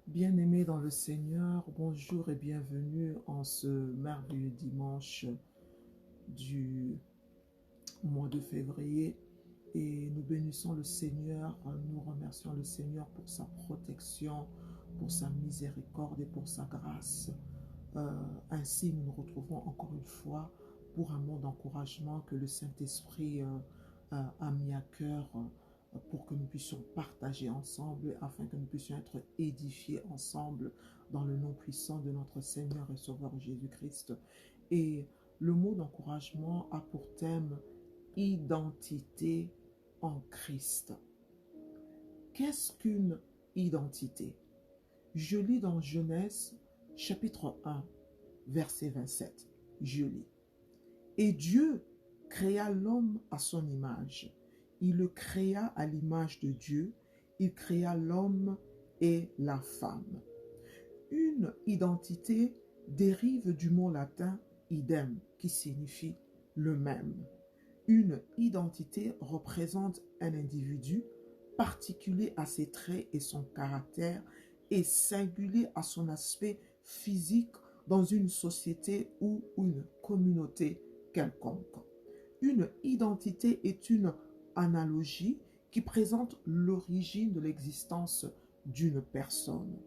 Bien-aimés dans le Seigneur, bonjour et bienvenue en ce merveilleux dimanche du mois de février. Et nous bénissons le Seigneur, nous remercions le Seigneur pour sa protection, pour sa miséricorde et pour sa grâce. Ainsi, nous nous retrouvons encore une fois pour un mot d'encouragement que le Saint-Esprit a mis à cœur pour que nous puissions partager ensemble, afin que nous puissions être édifiés ensemble dans le nom puissant de notre Seigneur et Sauveur Jésus-Christ. Et le mot d'encouragement a pour thème identité en Christ. Qu'est-ce qu'une identité? Je lis dans Genèse chapitre 1, verset 27. Je lis. Et Dieu créa l'homme à son image. Il le créa à l'image de Dieu. Il créa l'homme et la femme. Une identité dérive du mot latin idem, qui signifie le même. Une identité représente un individu particulier à ses traits et son caractère et singulier à son aspect physique dans une société ou une communauté quelconque. Une identité est une analogie qui présente l'origine de l'existence d'une personne.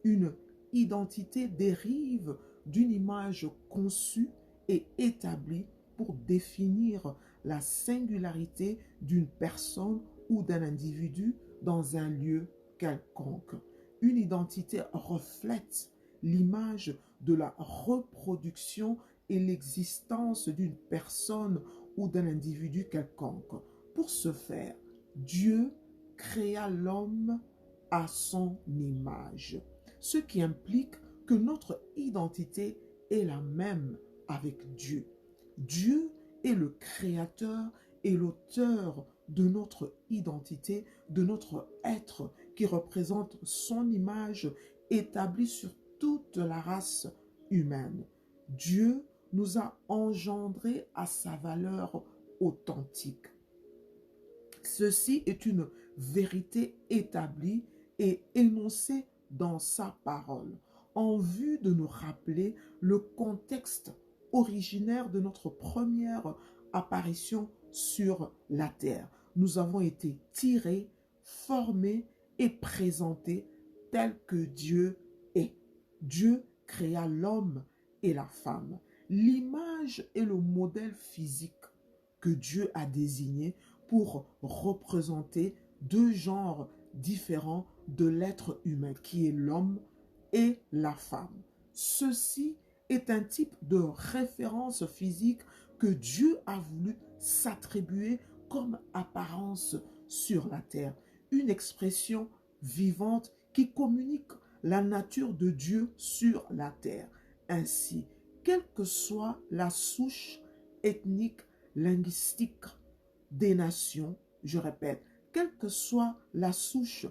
Une identité dérive d'une image conçue et établie pour définir la singularité d'une personne ou d'un individu dans un lieu quelconque. Une identité reflète l'image de la reproduction et l'existence d'une personne ou d'un individu quelconque. Pour ce faire, Dieu créa l'homme à son image, ce qui implique que notre identité est la même avec Dieu. Dieu est le créateur et l'auteur de notre identité, de notre être qui représente son image établie sur toute la race humaine. Dieu nous a engendrés à sa valeur authentique. Ceci est une vérité établie et énoncée dans sa parole, en vue de nous rappeler le contexte originaire de notre première apparition sur la terre. Nous avons été tirés, formés et présentés tels que Dieu est. Dieu créa l'homme et la femme. L'image est le modèle physique que Dieu a désigné pour représenter deux genres différents de l'être humain, qui est l'homme et la femme. Ceci est un type de référence physique que Dieu a voulu s'attribuer comme apparence sur la terre. Une expression vivante qui communique la nature de Dieu sur la terre. Ainsi, quelle que soit la souche ethnique, linguistique des nations, je répète, quelle que soit la souche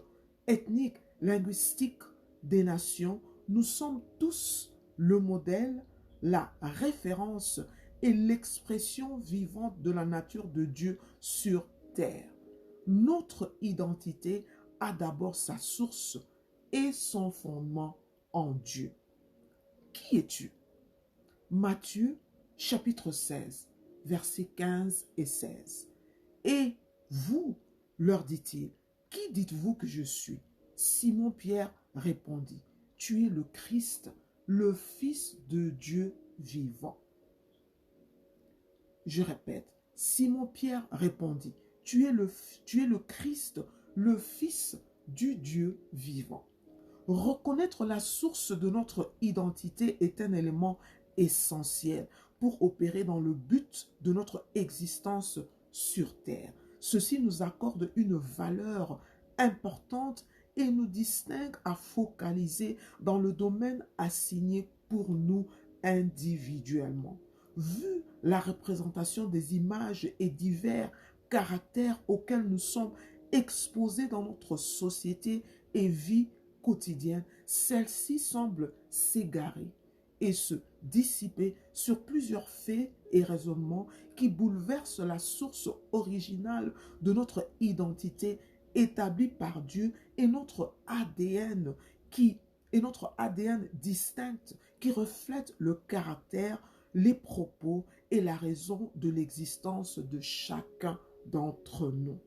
ethnique, linguistique des nations, nous sommes tous le modèle, la référence et l'expression vivante de la nature de Dieu sur terre. Notre identité a d'abord sa source et son fondement en Dieu. Qui es-tu? Matthieu chapitre 16, versets 15 et 16. Et vous, leur dit-il, qui dites-vous que je suis? Simon-Pierre répondit, tu es le Christ, le Fils de Dieu vivant. Je répète, Simon-Pierre répondit, tu es le Christ, le Fils du Dieu vivant. Reconnaître la source de notre identité est un élément essentiel pour opérer dans le but de notre existence sur terre. Ceci nous accorde une valeur importante et nous distingue à focaliser dans le domaine assigné pour nous individuellement. Vu la représentation des images et divers caractères auxquels nous sommes exposés dans notre société et vie quotidienne, celle-ci semble s'égarer et se dissiper sur plusieurs faits et raisonnements qui bouleversent la source originale de notre identité établie par Dieu et notre ADN qui et notre ADN distinct qui reflète le caractère, les propos et la raison de l'existence de chacun d'entre nous.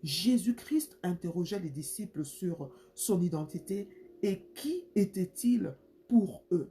Jésus-Christ interrogeait les disciples sur son identité et qui était-il pour eux.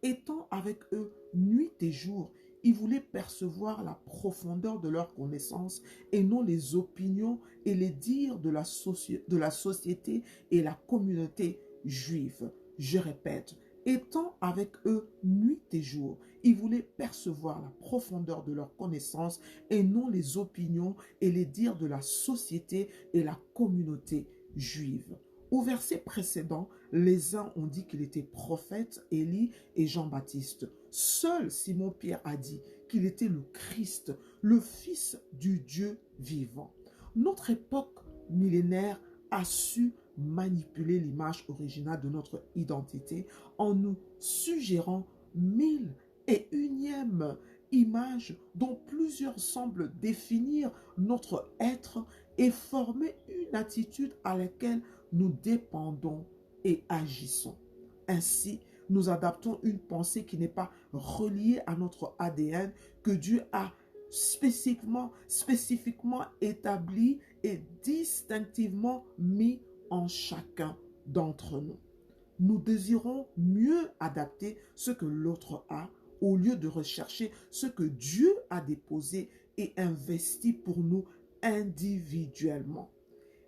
Étant avec eux nuit et jour, il voulait percevoir la profondeur de leur connaissance et non les opinions et les dires de la société et la communauté juive. Je répète, étant avec eux nuit et jour, il voulait percevoir la profondeur de leur connaissance et non les opinions et les dires de la société et la communauté juive. Au verset précédent, les uns ont dit qu'il était prophète, Élie et Jean-Baptiste. Seul Simon-Pierre a dit qu'il était le Christ, le Fils du Dieu vivant. Notre époque millénaire a su manipuler l'image originale de notre identité en nous suggérant 1001e image dont plusieurs semblent définir notre être et former une attitude à laquelle nous dépendons et agissons. Ainsi, nous adaptons une pensée qui n'est pas reliée à notre ADN, que Dieu a spécifiquement établi et distinctivement mis en chacun d'entre nous. Nous désirons mieux adapter ce que l'autre a au lieu de rechercher ce que Dieu a déposé et investi pour nous individuellement.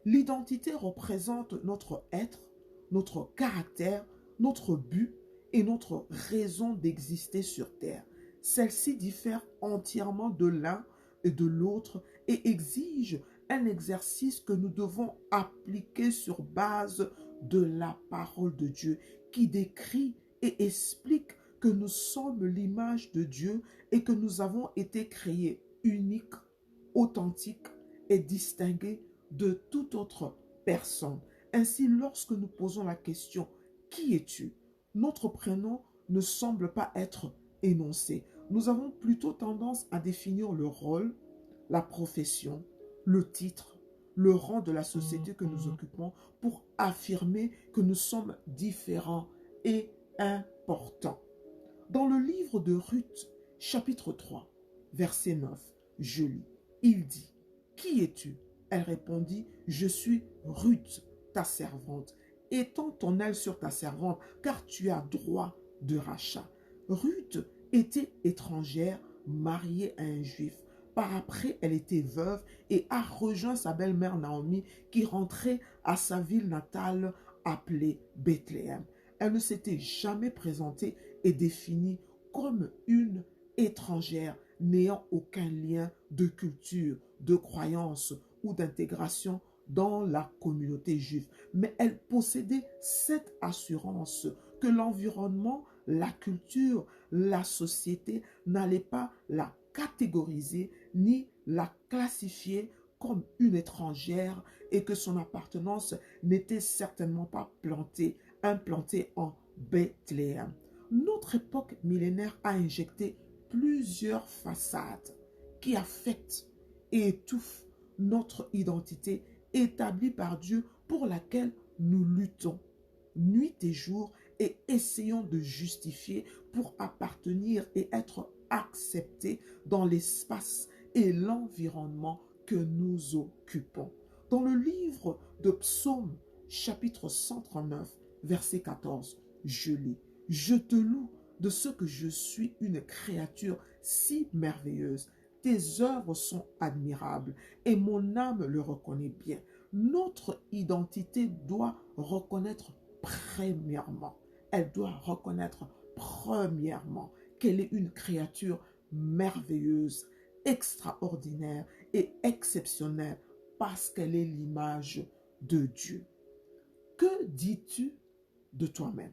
L'identité représente notre être, notre caractère, notre but et notre raison d'exister sur terre. Celle-ci diffère entièrement de l'un et de l'autre et exige un exercice que nous devons appliquer sur base de la parole de Dieu qui décrit et explique que nous sommes l'image de Dieu et que nous avons été créés uniques, authentiques et distingués de toute autre personne. Ainsi, lorsque nous posons la question « Qui es-tu ?», notre prénom ne semble pas être énoncé. Nous avons plutôt tendance à définir le rôle, la profession, le titre, le rang de la société que nous occupons pour affirmer que nous sommes différents et importants. Dans le livre de Ruth, chapitre 3, verset 9, je lis, il dit « Qui es-tu » Elle répondit « Je suis Ruth, ta servante. Étends ton aile sur ta servante, car tu as droit de rachat. » Ruth était étrangère, mariée à un juif. Par après, elle était veuve et a rejoint sa belle-mère Naomi qui rentrait à sa ville natale appelée Bethléem. Elle ne s'était jamais présentée et définie comme une étrangère n'ayant aucun lien de culture, de croyance ou d'intégration dans la communauté juive. Mais elle possédait cette assurance que l'environnement, la culture, la société n'allaient pas la catégoriser ni la classifier comme une étrangère et que son appartenance n'était certainement pas implantée en Bethléem. Notre époque millénaire a injecté plusieurs façades qui affectent et étouffent notre identité établie par Dieu pour laquelle nous luttons nuit et jour et essayons de justifier pour appartenir et être acceptés dans l'espace et l'environnement que nous occupons. Dans le livre de Psaume, chapitre 139, verset 14, je lis « Je te loue de ce que je suis une créature si merveilleuse. Tes œuvres sont admirables et mon âme le reconnaît bien. » Notre identité doit reconnaître premièrement, elle doit reconnaître premièrement qu'elle est une créature merveilleuse, extraordinaire et exceptionnelle parce qu'elle est l'image de Dieu. Que dis-tu de toi-même?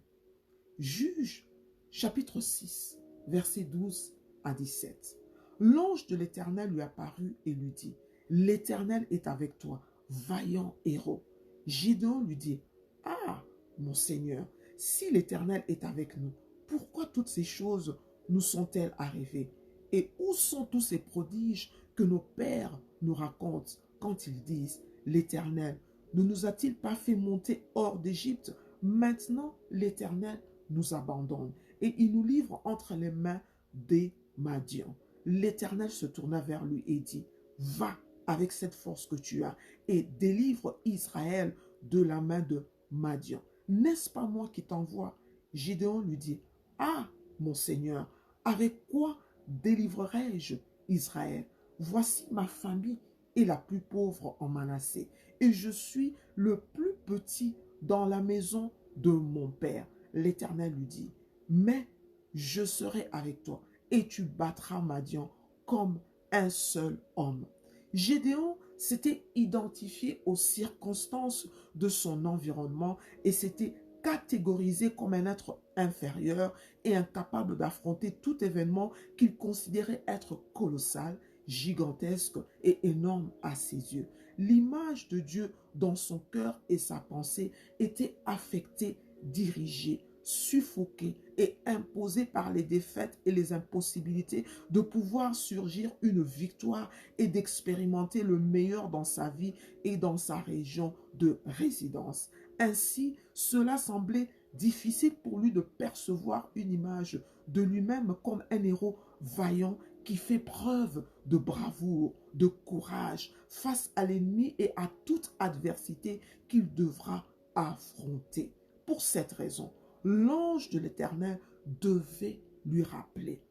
Juge, chapitre 6, versets 12 à 17. L'ange de l'Éternel lui apparut et lui dit, « L'Éternel est avec toi, vaillant héros. » Gédéon lui dit, « Ah, mon Seigneur, si l'Éternel est avec nous, pourquoi toutes ces choses nous sont-elles arrivées? Et où sont tous ces prodiges que nos pères nous racontent quand ils disent, l'Éternel ne nous a-t-il pas fait monter hors d'Égypte Maintenant, l'Éternel nous abandonne et il nous livre entre les mains des Madians. L'Éternel se tourna vers lui et dit, va avec cette force que tu as et délivre Israël de la main de Madian. N'est-ce pas moi qui t'envoie? Gédéon lui dit, ah, mon Seigneur, avec quoi délivrerai-je Israël? Voici ma famille est la plus pauvre en Manassé, et je suis le plus petit dans la maison de mon père. L'Éternel lui dit, mais je serai avec toi, et tu battras Madian comme un seul homme. Gédéon s'était identifié aux circonstances de son environnement et s'était catégorisé comme un être inférieur et incapable d'affronter tout événement qu'il considérait être colossal, gigantesque et énorme à ses yeux. L'image de Dieu dans son cœur et sa pensée était affectée, dirigée, suffoquée et imposée par les défaites et les impossibilités de pouvoir surgir une victoire et d'expérimenter le meilleur dans sa vie et dans sa région de résidence. Ainsi, cela semblait difficile pour lui de percevoir une image de lui-même comme un héros vaillant qui fait preuve de bravoure, de courage face à l'ennemi et à toute adversité qu'il devra affronter. Pour cette raison, l'ange de l'Éternel devait lui rappeler.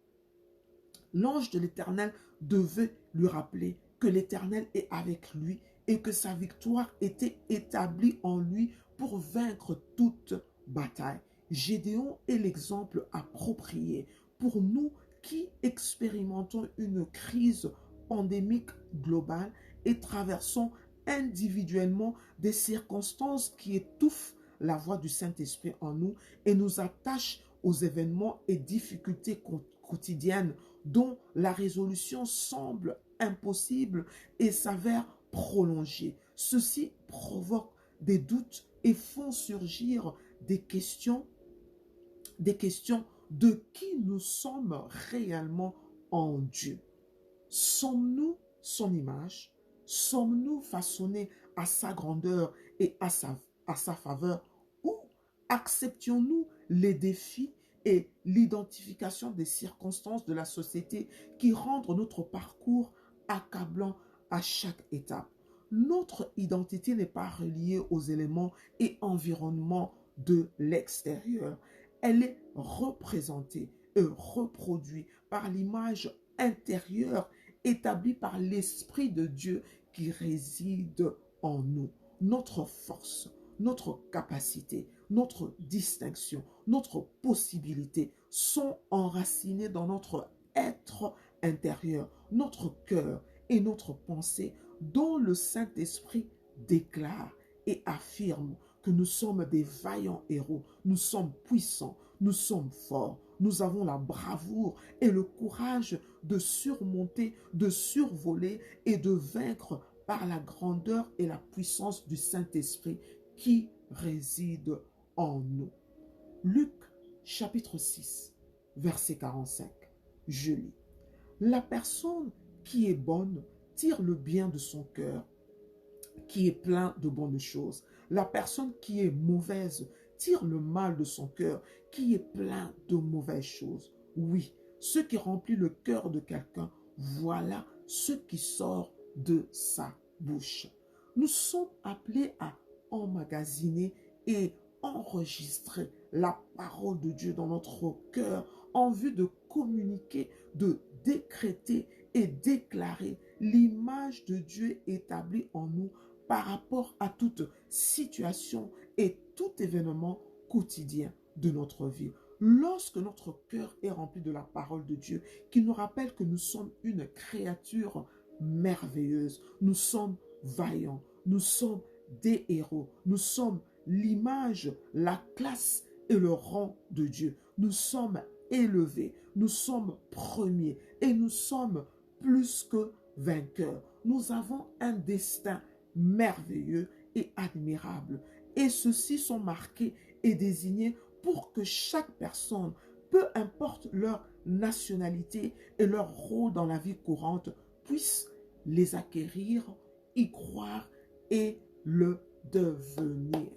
L'ange de l'Éternel devait lui rappeler que l'Éternel est avec lui et que sa victoire était établie en lui pour vaincre toute bataille. Gédéon est l'exemple approprié pour nous qui expérimentons une crise pandémique globale et traversons individuellement des circonstances qui étouffent la voix du Saint-Esprit en nous et nous attachent aux événements et difficultés quotidiennes dont la résolution semble impossible et s'avère prolongée. Ceci provoque des doutes et font surgir des questions de qui nous sommes réellement en Dieu. Sommes-nous son image? Sommes-nous façonnés à sa grandeur et à sa faveur? Ou acceptions-nous les défis et l'identification des circonstances de la société qui rendent notre parcours accablant à chaque étape? Notre identité n'est pas reliée aux éléments et environnements de l'extérieur. Elle est représentée et reproduite par l'image intérieure établie par l'Esprit de Dieu qui réside en nous. Notre force, notre capacité, notre distinction, notre possibilité sont enracinées dans notre être intérieur, notre cœur et notre pensée dont le Saint-Esprit déclare et affirme que nous sommes des vaillants héros, nous sommes puissants, nous sommes forts, nous avons la bravoure et le courage de surmonter, de survoler et de vaincre par la grandeur et la puissance du Saint-Esprit qui réside en nous. Luc chapitre 6, verset 45. Je lis. La personne qui est bonne tire le bien de son cœur, qui est plein de bonnes choses. La personne qui est mauvaise tire le mal de son cœur, qui est plein de mauvaises choses. Oui, ce qui remplit le cœur de quelqu'un, voilà ce qui sort de sa bouche. Nous sommes appelés à emmagasiner et enregistrer la parole de Dieu dans notre cœur en vue de communiquer, de décréter et déclarer l'image de Dieu établie en nous par rapport à toute situation et tout événement quotidien de notre vie. Lorsque notre cœur est rempli de la parole de Dieu, qui nous rappelle que nous sommes une créature merveilleuse, nous sommes vaillants, nous sommes des héros, nous sommes l'image, la classe et le rang de Dieu. Nous sommes élevés, nous sommes premiers et nous sommes plus que vainqueurs. Nous avons un destin merveilleux et admirable. Et ceux-ci sont marqués et désignés pour que chaque personne, peu importe leur nationalité et leur rôle dans la vie courante, puisse les acquérir, y croire et le devenir.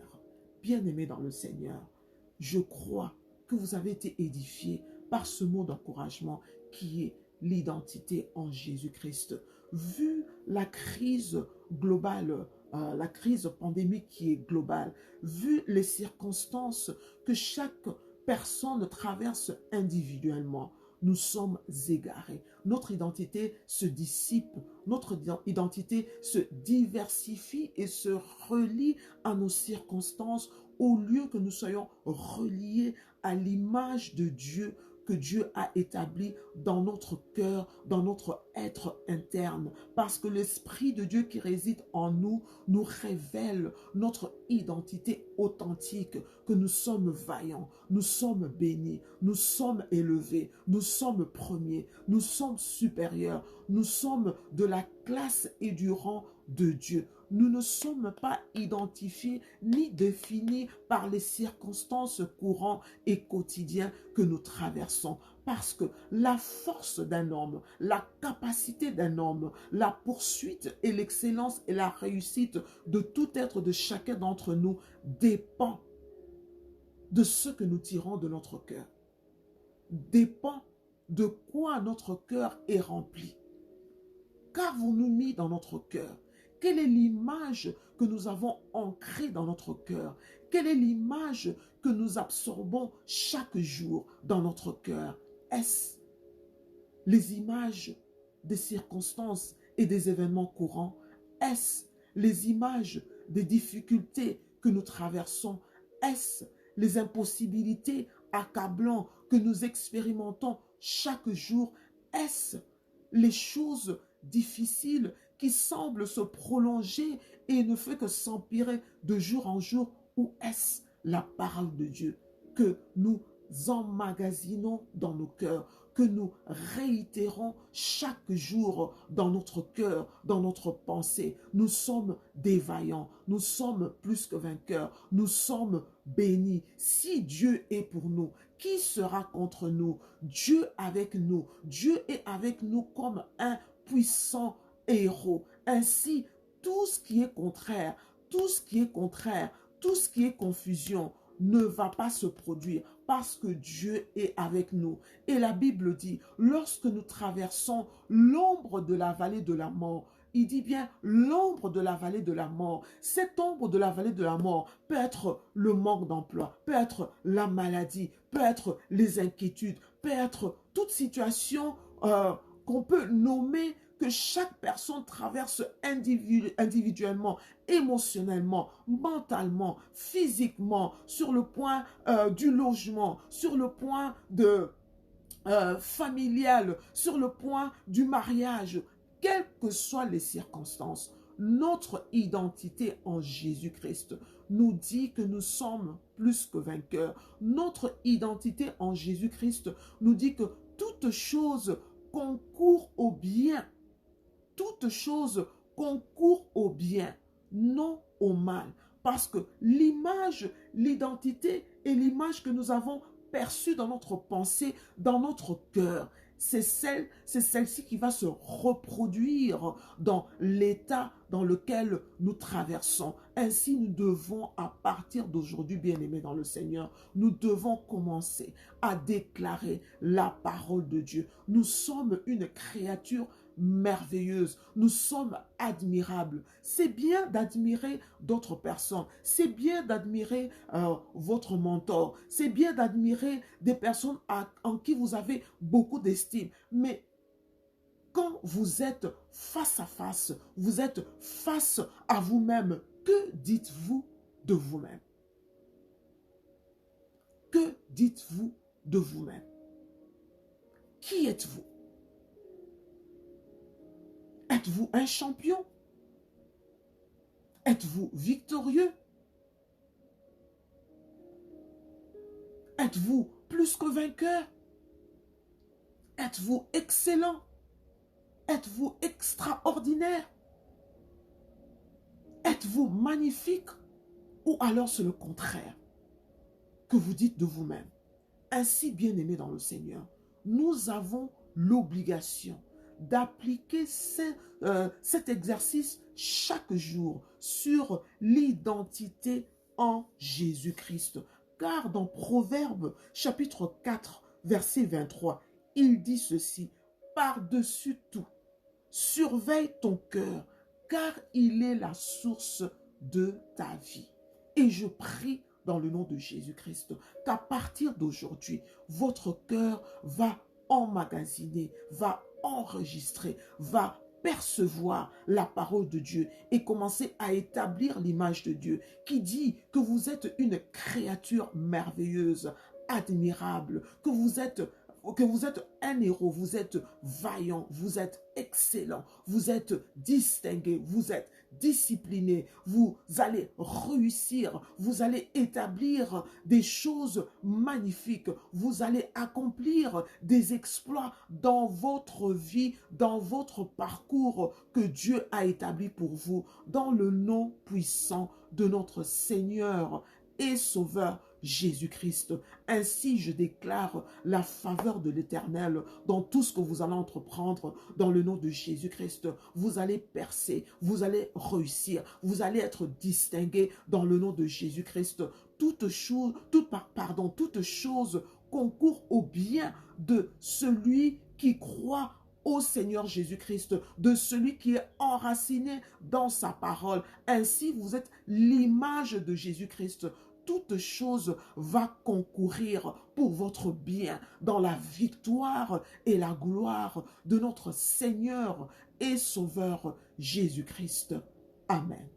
bien-aimés dans le Seigneur, je crois que vous avez été édifiés par ce mot d'encouragement qui est l'identité en Jésus-Christ. Vu la crise globale, la crise pandémique qui est globale, vu les circonstances que chaque personne traverse individuellement, nous sommes égarés. Notre identité se dissipe, notre identité se diversifie et se relie à nos circonstances au lieu que nous soyons reliés à l'image de Dieu que Dieu a établi dans notre cœur, dans notre être interne. Parce que l'Esprit de Dieu qui réside en nous, nous révèle notre identité authentique, que nous sommes vaillants, nous sommes bénis, nous sommes élevés, nous sommes premiers, nous sommes supérieurs, nous sommes de la classe et du rang de Dieu. Nous ne sommes pas identifiés ni définis par les circonstances courantes et quotidiennes que nous traversons. Parce que la force d'un homme, la capacité d'un homme, la poursuite et l'excellence et la réussite de tout être de chacun d'entre nous dépend de ce que nous tirons de notre cœur. Dépend de quoi notre cœur est rempli. Qu'avons-nous mis dans notre cœur? Quelle est l'image que nous avons ancrée dans notre cœur? Quelle est l'image que nous absorbons chaque jour dans notre cœur? Est-ce les images des circonstances et des événements courants? Est-ce les images des difficultés que nous traversons? Est-ce les impossibilités accablantes que nous expérimentons chaque jour? Est-ce les choses difficiles qui semblent se prolonger et ne fait que s'empirer de jour en jour? Ou est-ce la parole de Dieu que nous emmagasinons dans nos cœurs, que nous réitérons chaque jour dans notre cœur, dans notre pensée? Nous sommes des vaillants, nous sommes plus que vainqueurs, nous sommes bénis. Si Dieu est pour nous, qui sera contre nous? Dieu avec nous. Dieu est avec nous comme un puissant héros. Ainsi, tout ce qui est contraire, tout ce qui est contraire, tout ce qui est confusion ne va pas se produire parce que Dieu est avec nous. Et la Bible dit, lorsque nous traversons l'ombre de la vallée de la mort, il dit bien l'ombre de la vallée de la mort. Cette ombre de la vallée de la mort peut être le manque d'emploi, peut être la maladie, peut être les inquiétudes, peut être toute situation qu'on peut nommer, que chaque personne traverse individuellement, émotionnellement, mentalement, physiquement, sur le point du logement, sur le point de familial, sur le point du mariage. Quelles que soient les circonstances, notre identité en Jésus-Christ nous dit que nous sommes plus que vainqueurs. Notre identité en Jésus-Christ nous dit que toute chose concourt au bien. Toute chose concourt au bien, non au mal. Parce que l'image, l'identité et l'image que nous avons perçue dans notre pensée, dans notre cœur, c'est celle-ci qui va se reproduire dans l'état dans lequel nous traversons. Ainsi, nous devons, à partir d'aujourd'hui, bien-aimés dans le Seigneur, nous devons commencer à déclarer la parole de Dieu. Nous sommes une créature merveilleuse, nous sommes admirables. C'est bien d'admirer d'autres personnes, c'est bien d'admirer votre mentor, c'est bien d'admirer des personnes en qui vous avez beaucoup d'estime, mais quand vous êtes face à face, vous êtes face à vous-même, que dites-vous de vous-même? Que dites-vous de vous-même? Qui êtes-vous? Êtes-vous un champion? Êtes-vous victorieux? Êtes-vous plus que vainqueur? Êtes-vous excellent? Êtes-vous extraordinaire? Êtes-vous magnifique? Ou alors c'est le contraire que vous dites de vous-même? Ainsi, bien-aimés dans le Seigneur, nous avons l'obligation d'appliquer cet exercice chaque jour sur l'identité en Jésus-Christ. Car dans Proverbes chapitre 4, verset 23, il dit ceci: par-dessus tout, surveille ton cœur, car il est la source de ta vie. Et je prie dans le nom de Jésus-Christ qu'à partir d'aujourd'hui, votre cœur va emmagasiner, va enregistrer, va percevoir la parole de Dieu et commencer à établir l'image de Dieu qui dit que vous êtes une créature merveilleuse, admirable, que vous êtes un héros, vous êtes vaillant, vous êtes excellent, vous êtes distingué, vous êtes discipliné, vous allez réussir, vous allez établir des choses magnifiques, vous allez accomplir des exploits dans votre vie, dans votre parcours que Dieu a établi pour vous, dans le nom puissant de notre Seigneur et Sauveur Jésus-Christ. Ainsi, je déclare la faveur de l'Éternel dans tout ce que vous allez entreprendre dans le nom de Jésus-Christ. Vous allez percer, vous allez réussir, vous allez être distingué dans le nom de Jésus-Christ. Toute chose concourt au bien de celui qui croit au Seigneur Jésus-Christ, de celui qui est enraciné dans sa parole. Ainsi, vous êtes l'image de Jésus-Christ. Toute chose va concourir pour votre bien dans la victoire et la gloire de notre Seigneur et Sauveur Jésus-Christ. Amen.